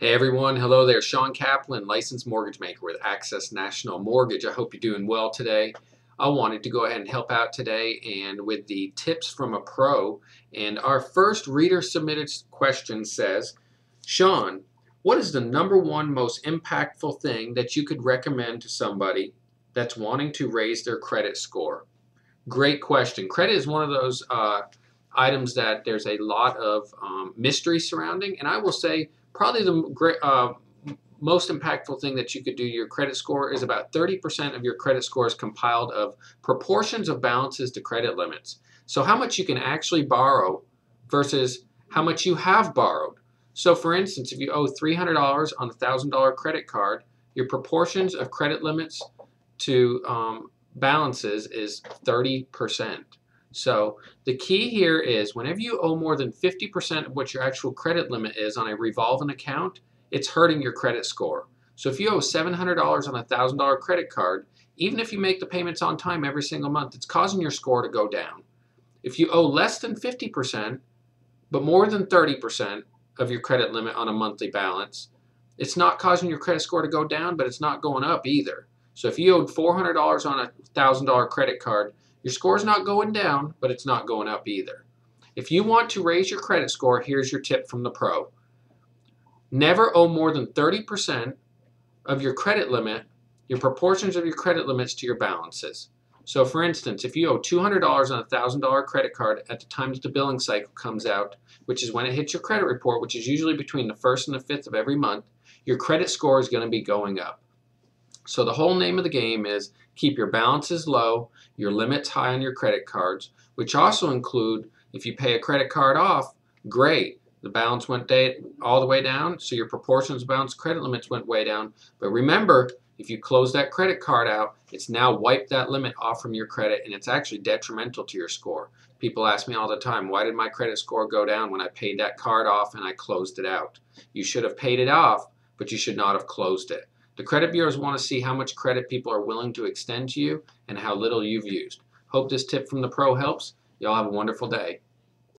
Hey everyone, hello there. Shawn Kaplan, licensed mortgage maker with Access National Mortgage. I hope you're doing well today. I wanted to go ahead and help out today and with the tips from a pro. And our first reader submitted question says, Shawn, what is the number one most impactful thing that you could recommend to somebody that's wanting to raise their credit score? Great question. Credit is one of those items that there's a lot of mystery surrounding, and I will say probably the most impactful thing that you could do to your credit score is about 30% of your credit score is compiled of proportions of balances to credit limits. So how much you can actually borrow versus how much you have borrowed. So for instance, if you owe $300 on a $1,000 credit card, your proportions of credit limits to balances is 30%. So the key here is whenever you owe more than 50% of what your actual credit limit is on a revolving account, it's hurting your credit score. So if you owe $700 on a $1,000 credit card, even if you make the payments on time every single month, it's causing your score to go down. If you owe less than 50%, but more than 30% of your credit limit on a monthly balance, it's not causing your credit score to go down, but it's not going up either. So if you owed $400 on a $1,000 credit card, your score's not going down, but it's not going up either. If you want to raise your credit score, here's your tip from the pro. Never owe more than 30% of your credit limit, your proportions of your credit limits to your balances. So for instance, if you owe $200 on a $1,000 credit card at the time that the billing cycle comes out, which is when it hits your credit report, which is usually between the 1st and the 5th of every month, your credit score is going to be going up. So the whole name of the game is keep your balances low, your limits high on your credit cards, which also include if you pay a credit card off, great. The balance went all the way down, so your proportions of balance credit limits went way down. But remember, if you close that credit card out, it's now wiped that limit off from your credit, and it's actually detrimental to your score. People ask me all the time, why did my credit score go down when I paid that card off and I closed it out? You should have paid it off, but you should not have closed it. The credit bureaus want to see how much credit people are willing to extend to you and how little you've used. Hope this tip from the pro helps. Y'all have a wonderful day.